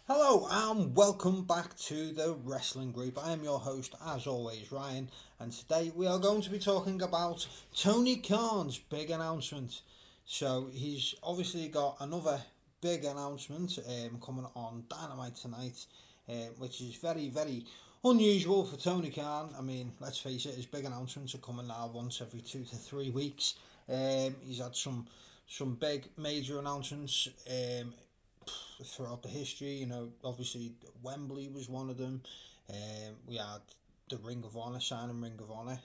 Hello and welcome back to the Wrestling Group. I am your host, as always, Ryan, and today we are going to be talking about Tony Khan's big announcement. So he's obviously got another big announcement coming on Dynamite tonight, which is very, very unusual for Tony Khan. I mean, let's face it, his big announcements are coming now once every 2 to 3 weeks. He's had some big major announcements throughout the history. Obviously Wembley was one of them. We had the Ring of Honor signing Ring of Honor.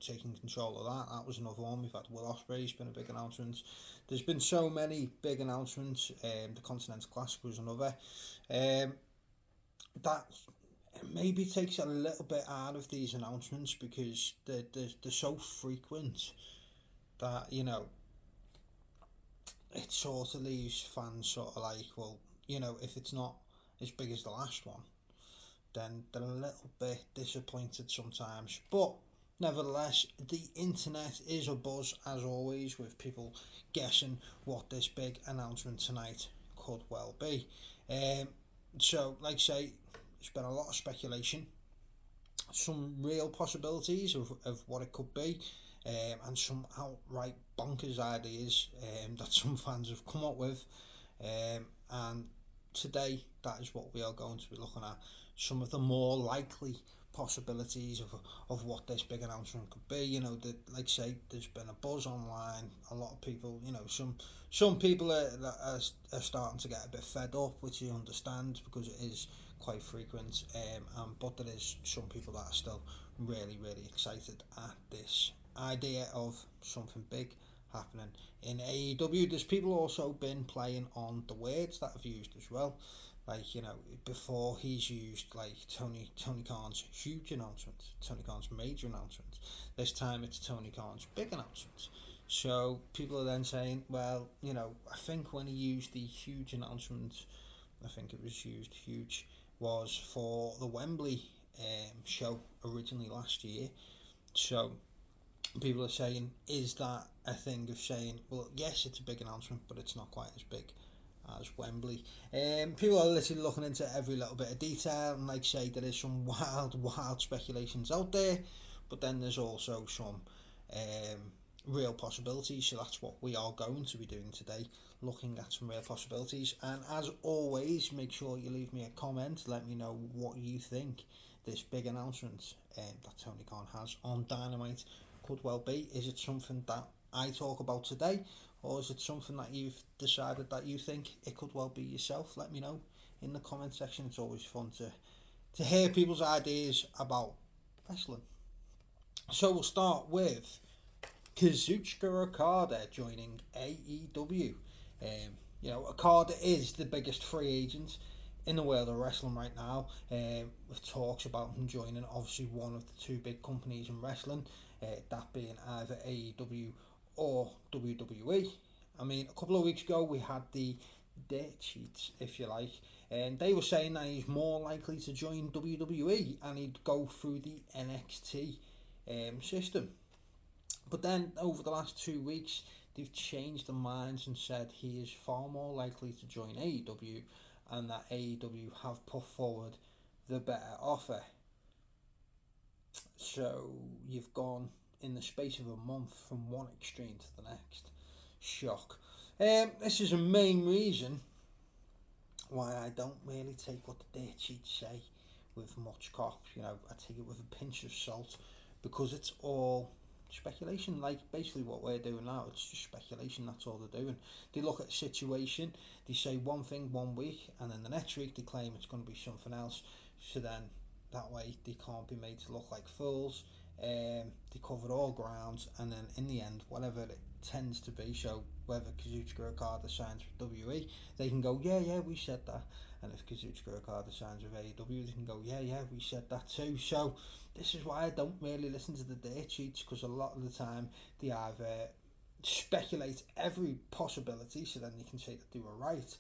Taking control of that. That was another one. We've had Will Ospreay's been a big announcement. There's been so many big announcements. The Continental Classic was another. That maybe takes a little bit out of these announcements because they're so frequent that it sort of leaves fans sort of like, well, if it's not as big as the last one, then they're a little bit disappointed sometimes. But nevertheless, the internet is a buzz as always with people guessing what this big announcement tonight could well be. So, like I say, there's been a lot of speculation, some real possibilities of what it could be, and some outright bonkers ideas that some fans have come up with. And today, that is what we are going to be looking at. Some of the more likely possibilities of what this big announcement could be. Like I say, there's been a buzz online. A lot of people, some people are starting to get a bit fed up, which you understand because it is quite frequent. But there is some people that are still really, really excited at this idea of something big happening in AEW. There's people also been playing on the words that I've used as well. Like, before he's used like Tony Khan's huge announcements, Tony Khan's major announcements. This time it's Tony Khan's big announcements. So people are then saying, well, I think when he used the huge announcement, I think it was used huge, was for the Wembley show originally last year. So people are saying, is that a thing of saying, well, yes, it's a big announcement, but it's not quite as big as Wembley. People are literally looking into every little bit of detail, and like I say, there is some wild speculations out there, but then there's also some real possibilities. So that's what we are going to be doing today, looking at some real possibilities. And as always, make sure you leave me a comment, let me know what you think this big announcement that Tony Khan has on Dynamite could well be. Is it something that I talk about today, or is it something that you've decided that you think it could well be yourself? Let me know in the comment section. It's always fun to hear people's ideas about wrestling. So we'll start with Kazuchika Okada joining AEW. Okada is the biggest free agent in the world of wrestling right now, with talks about him joining obviously one of the two big companies in wrestling, that being either AEW or WWE. I mean, a couple of weeks ago we had the dirt sheets, if you like, and they were saying that he's more likely to join WWE and he'd go through the NXT system. But then over the last 2 weeks, they've changed their minds and said he is far more likely to join AEW and that AEW have put forward the better offer. So you've gone in the space of a month from one extreme to the next. Shock. This is a main reason why I don't really take what the dirt sheets say with much cop. I take it with a pinch of salt because it's all speculation. Like basically what we're doing now, it's just speculation. That's all they're doing. They look at a situation, they say one thing one week, and then the next week they claim it's going to be something else. So then that way they can't be made to look like fools. They covered all grounds, and then in the end, whatever it tends to be, so whether Kazuchika Okada signs with WWE, they can go, yeah, we said that. And if Kazuchika Okada signs with AEW, they can go, yeah, we said that too. So this is why I don't really listen to the dirt sheets, because a lot of the time they either speculate every possibility, so then they can say that they were right,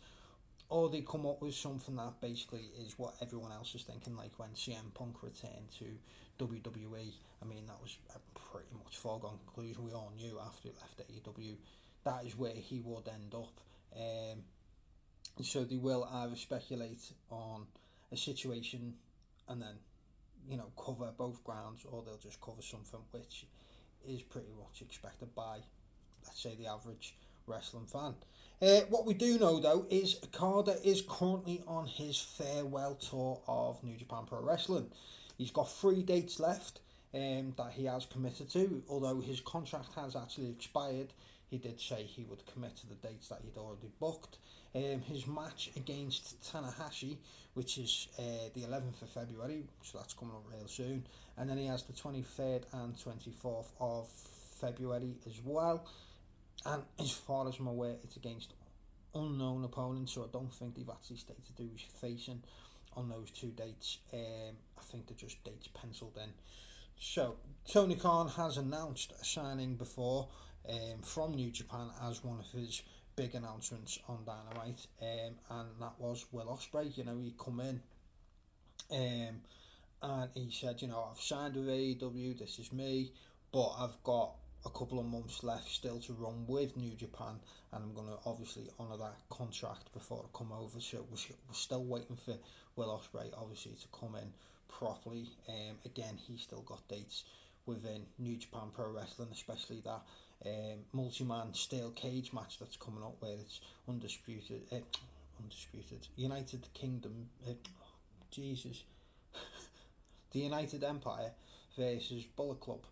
or they come up with something that basically is what everyone else is thinking, like when CM Punk returned to WWE. I mean, that was a pretty much foregone conclusion. We all knew after he left AEW that is where he would end up. So they will either speculate on a situation and then, cover both grounds, or they'll just cover something which is pretty much expected by, let's say, the average wrestling fan. What we do know though is Okada is currently on his farewell tour of New Japan Pro Wrestling. He's got 3 dates left that he has committed to, although his contract has actually expired. He did say he would commit to the dates that he'd already booked. His match against Tanahashi, which is the 11th of February, so that's coming up real soon. And then he has the 23rd and 24th of February as well. And as far as I'm aware, it's against unknown opponents, so I don't think they've actually stated who he's facing on those 2 dates. I think they're just dates penciled in. So Tony Khan has announced a signing before from New Japan as one of his big announcements on Dynamite, and that was Will Ospreay. He come in and he said, I've signed with AEW, this is me, but I've got a couple of months left still to run with New Japan, and I'm going to obviously honour that contract before I come over. So we're still waiting for Will Ospreay obviously to come in properly. Again, he's still got dates within New Japan Pro Wrestling, especially that multi-man steel cage match that's coming up, where it's undisputed United Kingdom, Jesus, the United Empire versus Bullet Club,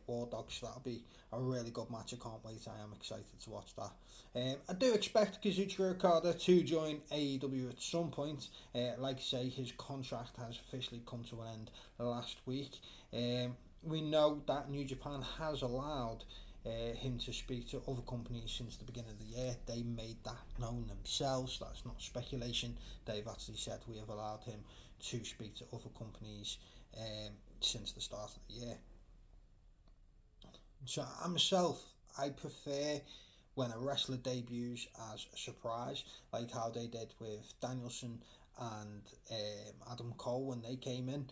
War Dogs. That'll be a really good match. I can't wait. I am excited to watch that. I do expect Kazuchika Okada to join AEW at some point. Like I say, his contract has officially come to an end last week. We know that New Japan has allowed him to speak to other companies since the beginning of the year. They made that known themselves. That's not speculation. They've actually said we have allowed him to speak to other companies since the start of the year. So I prefer when a wrestler debuts as a surprise, like how they did with Danielson and Adam Cole when they came in.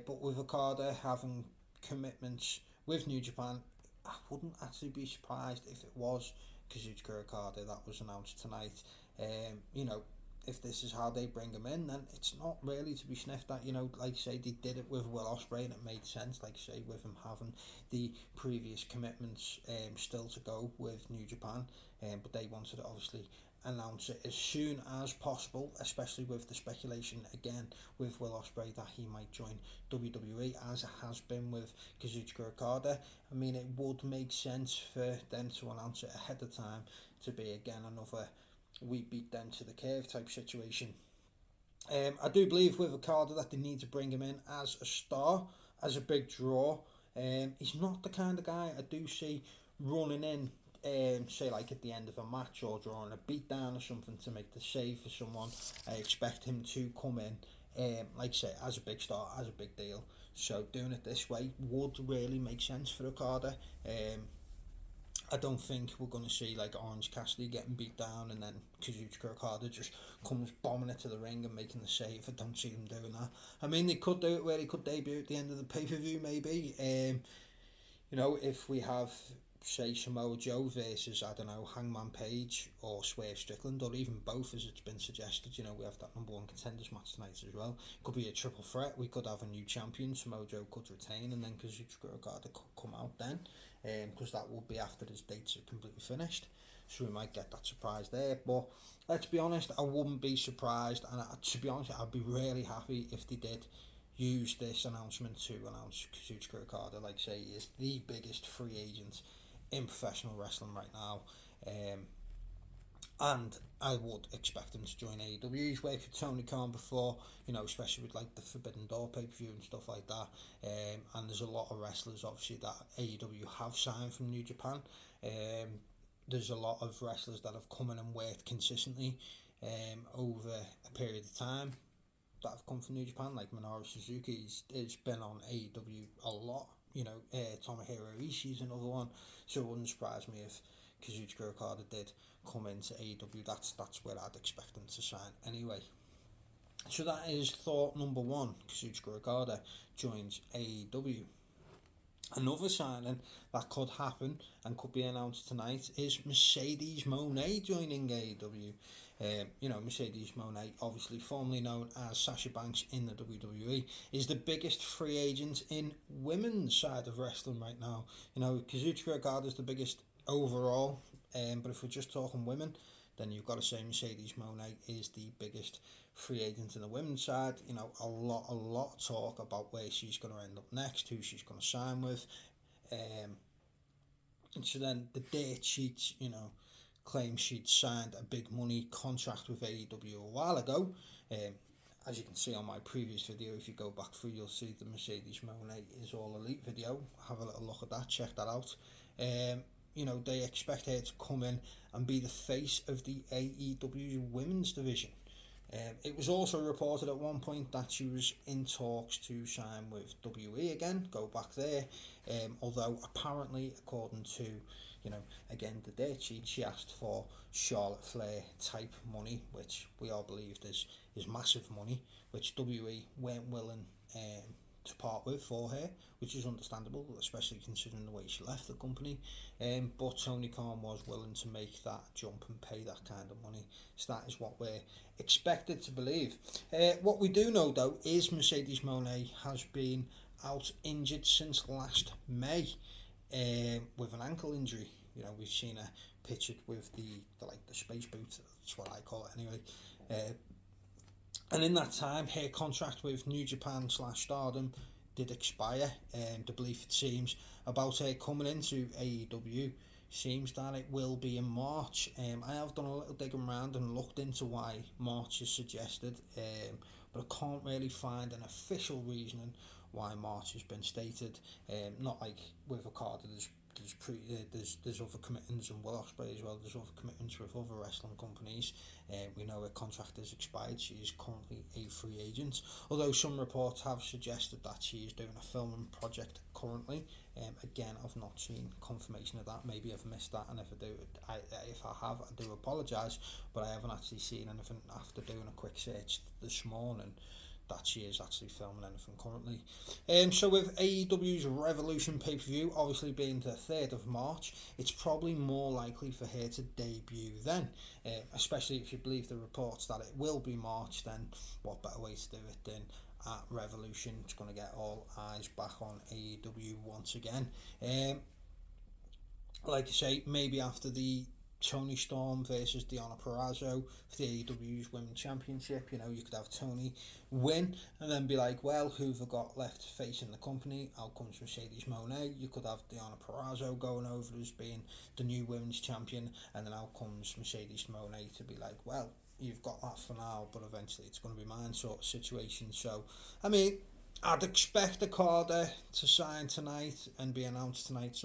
But with Okada having commitments with New Japan, I wouldn't actually be surprised if it was Kazuchika Okada that was announced tonight. If this is how they bring him in, then it's not really to be sniffed at. Like I say, they did it with Will Ospreay and it made sense, like I say, with him having the previous commitments still to go with New Japan, but they wanted to obviously announce it as soon as possible, especially with the speculation again with Will Ospreay that he might join WWE, as it has been with Kazuchika Okada. I mean, it would make sense for them to announce it ahead of time to be again another we beat them to the curve type situation. I do believe with Okada that they need to bring him in as a star, as a big draw. He's not the kind of guy I do see running in, say like at the end of a match or drawing a beatdown or something to make the save for someone. I expect him to come in, like I say, as a big star, as a big deal. So doing it this way would really make sense for Okada. I don't think we're going to see like Orange Cassidy getting beat down and then Kazuchika Okada just comes bombing it to the ring and making the save. I don't see them doing that. I mean, they could do it where he could debut at the end of the pay-per-view maybe. If we have, say, Samoa Joe versus, I don't know, Hangman Page or Swerve Strickland, or even both as it's been suggested, we have that number one contenders match tonight as well. Could be a triple threat. We could have a new champion. Samoa Joe could retain and then Kazuchika Okada could come out then, because that will be after his dates are completely finished. So we might get that surprise there. But let's be honest, I wouldn't be surprised, and to be honest, I'd be really happy if they did use this announcement to announce Kazuchika Okada. Like I say, he is the biggest free agent in professional wrestling right now, and I would expect him to join AEW. He's worked for Tony Khan before, especially with like the Forbidden Door pay-per-view and stuff like that, and there's a lot of wrestlers obviously that AEW have signed from New Japan. There's a lot of wrestlers that have come in and worked consistently over a period of time that have come from New Japan, like Minoru Suzuki. He's been on AEW a lot. Tomohiro Ishii is another one, so it wouldn't surprise me if Kazuchika Okada did come into AEW. That's where I'd expect him to sign anyway. So that is thought number one. Kazuchika Okada joins AEW. Another signing that could happen and could be announced tonight is Mercedes Moné joining AEW. Mercedes Moné, obviously formerly known as Sasha Banks in the WWE, is the biggest free agent in women's side of wrestling right now. Kazuchika Okada is the biggest overall, but if we're just talking women, then you've got to say Mercedes Moné is the biggest free agent in the women's side. A lot of talk about where she's going to end up next, who she's going to sign with. And so then the date sheets, claim she'd signed a big money contract with AEW a while ago. As you can see on my previous video, if you go back through, you'll see the Mercedes Moné is All Elite video. Have a little look at that, check that out. They expect her to come in and be the face of the AEW women's division. It was also reported at one point that she was in talks to sign with WE again, go back there. Although apparently, according to, again, the date sheet, she asked for Charlotte Flair type money, which we all believed is massive money, which WE weren't willing to part with for her, which is understandable, especially considering the way she left the company. But Tony Khan was willing to make that jump and pay that kind of money. So that is what we're expected to believe. What we do know, though, is Mercedes Moné has been out injured since last May with an ankle injury. We've seen her pictured with the space boots. That's what I call it anyway. And in that time, her contract with New Japan / Stardom did expire. The belief, it seems, about her coming into AEW seems that it will be in March. I have done a little digging around and looked into why March is suggested, but I can't really find an official reasoning why March has been stated. Not like with Okada, there's other commitments, and Will Ospreay as well. There's other commitments with other wrestling companies. We know her contract has expired. She is currently a free agent. Although some reports have suggested that she is doing a filming project currently. Again, I've not seen confirmation of that. Maybe I've missed that, and if I have, I do apologise. But I haven't actually seen anything after doing a quick search this morning that she is actually filming anything currently. So with AEW's Revolution pay-per-view obviously being the 3rd of March, it's probably more likely for her to debut then, especially if you believe the reports that it will be March. Then what better way to do it than at Revolution? It's going to get all eyes back on AEW once again. Like I say, maybe after the Tony Storm versus Deonna Purrazzo for the AEW's Women's Championship. You could have Tony win and then be like, well, who've I got left facing the company? Out comes Mercedes Moné. You could have Deonna Purrazzo going over as being the new Women's Champion, and then out comes Mercedes Moné to be like, well, you've got that for now, but eventually it's going to be mine, sort of situation. So, I mean, I'd expect Okada to sign tonight and be announced tonight,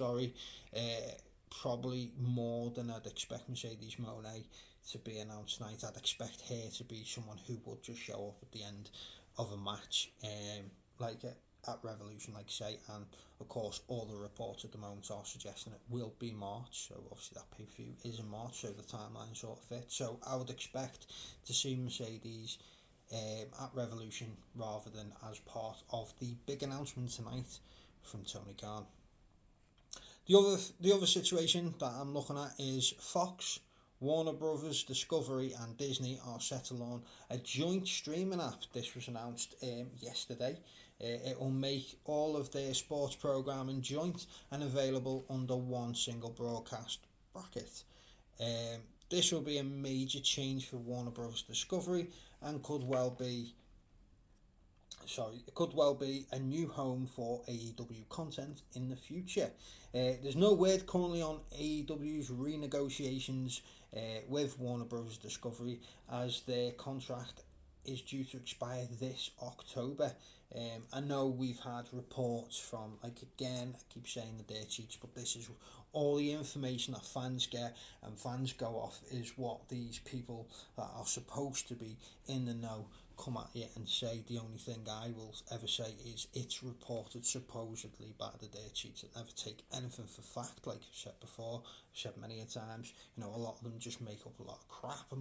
probably more than I'd expect Mercedes Moné to be announced tonight. I'd expect her to be someone who would just show up at the end of a match, at Revolution, like I say. And of course, all the reports at the moment are suggesting it will be March. So obviously that pay-per-view is in March, so the timeline sort of fits. So I would expect to see Mercedes at Revolution rather than as part of the big announcement tonight from Tony Khan. The other situation that I'm looking at is Fox, Warner Brothers, Discovery and Disney are set to launch a joint streaming app. This was announced yesterday. It will make all of their sports programming joint and available under one single broadcast bracket. This will be a major change for Warner Bros. Discovery and could well be a new home for AEW content in the future. There's no word currently on AEW's renegotiations with Warner Bros. Discovery, as their contract is due to expire this October. I know we've had reports from, again, I keep saying the date sheets, but this is all the information that fans get and fans go off is what these people that are supposed to be in the know come at you and say. The only thing I will ever say is it's reported supposedly by the date sheets. It never take anything for fact, like I've said before, I've said many a times. A lot of them just make up a lot of crap,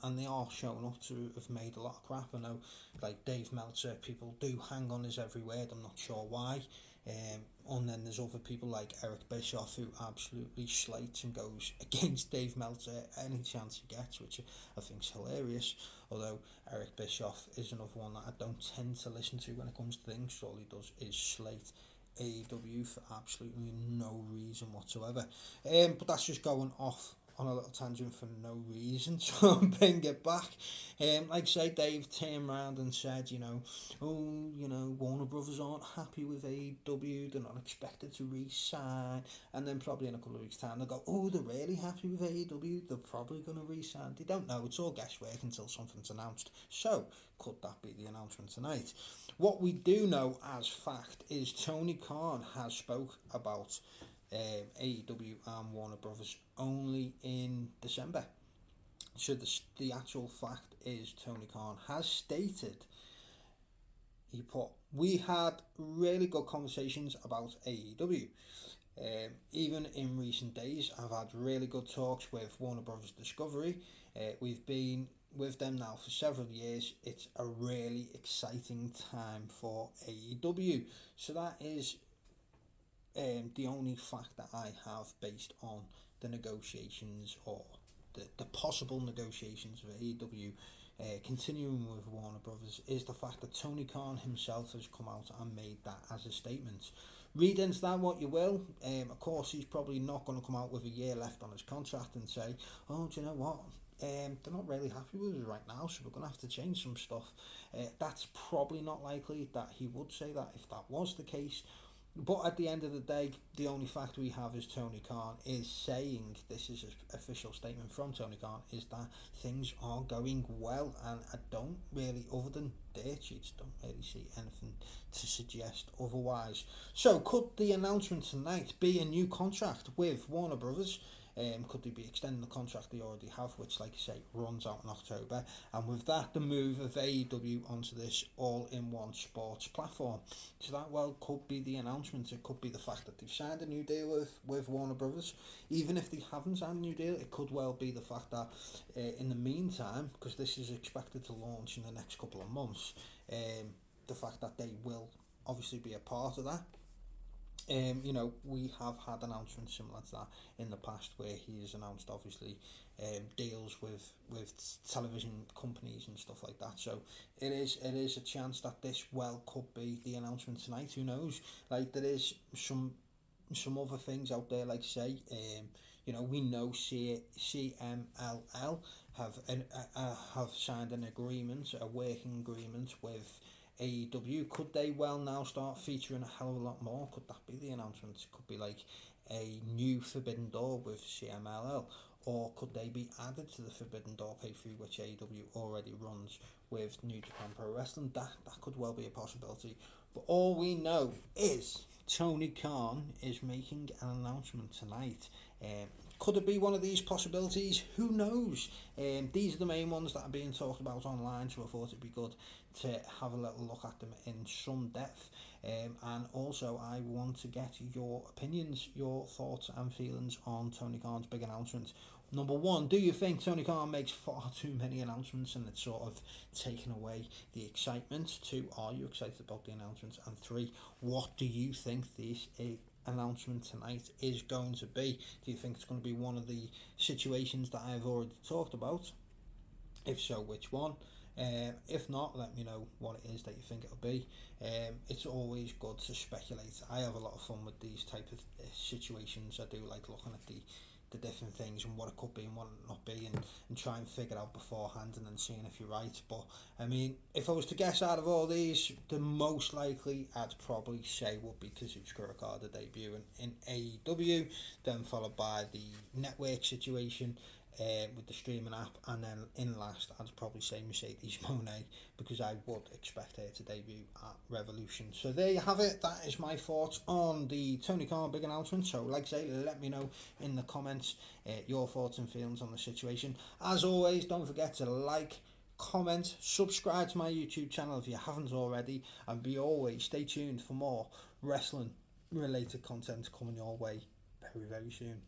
and they are showing up to have made a lot of crap. I know, like Dave Meltzer, people do hang on his every word. I'm not sure why. And then there's other people like Eric Bischoff who absolutely slates and goes against Dave Meltzer any chance he gets, which I think is hilarious. Although Eric Bischoff is another one that I don't tend to listen to when it comes to things. All he does is slate AEW for absolutely no reason whatsoever. But that's just going off on a little tangent for no reason, so I'll bring it back. Like I say, Dave turned around and said, Warner Brothers aren't happy with AEW, they're not expected to re-sign, and then probably in a couple of weeks' time they'll go, oh, they're really happy with AEW, they're probably going to re-sign. They don't know, it's all guesswork until something's announced. So, could that be the announcement tonight? What we do know as fact is Tony Khan has spoke about AEW and Warner Brothers only in December. So the actual fact is Tony Khan has stated, we had really good conversations about AEW. Even in recent days, I've had really good talks with Warner Brothers Discovery. We've been with them now for several years. It's a really exciting time for AEW. So that is the only fact that I have based on the negotiations or the possible negotiations of AEW continuing with Warner Brothers is the fact that Tony Khan himself has come out and made that as a statement. Read into that what you will. Of course, he's probably not going to come out with a year left on his contract and say, oh, do you know what? They're not really happy with us right now, so we're going to have to change some stuff. That's probably not likely that he would say that if that was the case. But at the end of the day, the only fact we have is Tony Khan is saying, this is an official statement from Tony Khan, is that things are going well, and I don't really, other than dirt sheets, don't really see anything to suggest otherwise. So could the announcement tonight be a new contract with Warner Brothers? Could they be extending the contract they already have, which, like I say, runs out in October? And with that, the move of AEW onto this all-in-one sports platform. So that, well, could be the announcement. It could be the fact that they've signed a new deal with Warner Brothers. Even if they haven't signed a new deal, it could well be the fact that in the meantime, because this is expected to launch in the next couple of months, the fact that they will obviously be a part of that. We have had announcements similar to that in the past where he has announced obviously deals with television companies and stuff like that. So it is a chance that this well could be the announcement tonight. Who knows? Like there is some other things out there, like say, we know CMLL have signed an agreement, a working agreement with AEW. Could they well now start featuring a hell of a lot more? Could that be the announcement? It could be like a new Forbidden Door with CMLL, or could they be added to the Forbidden Door pay-per-view which AEW already runs with New Japan Pro Wrestling? That could well be a possibility. But all we know is Tony Khan is making an announcement tonight. Could it be one of these possibilities? Who knows? These are the main ones that are being talked about online, so I thought it'd be good to have a little look at them in some depth. And also, I want to get your opinions, your thoughts and feelings on Tony Khan's big announcement. Number one, do you think Tony Khan makes far too many announcements and it's sort of taken away the excitement? Two, are you excited about the announcements? And three, what do you think this announcement tonight is going to be? Do you think it's going to be one of the situations that I've already talked about? If so, which one? If not, let me know what it is that you think it'll be. It's always good to speculate. I have a lot of fun with these type of situations. I do like looking at the different things and what it could be and what it not be, and try and figure out beforehand and then seeing if you're right. But I mean, if I was to guess out of all these, the most likely I'd probably say would be Kazuchika Okada debut in AEW, then followed by the network situation with the streaming app, and then in last I'd probably say Mercedes Moné, because I would expect her to debut at Revolution. So there you have it. That is my thoughts on the Tony Khan big announcement. So like I say, let me know in the comments your thoughts and feelings on the situation. As always, don't forget to like, comment, subscribe to my YouTube channel if you haven't already, and stay tuned for more wrestling related content coming your way very, very soon.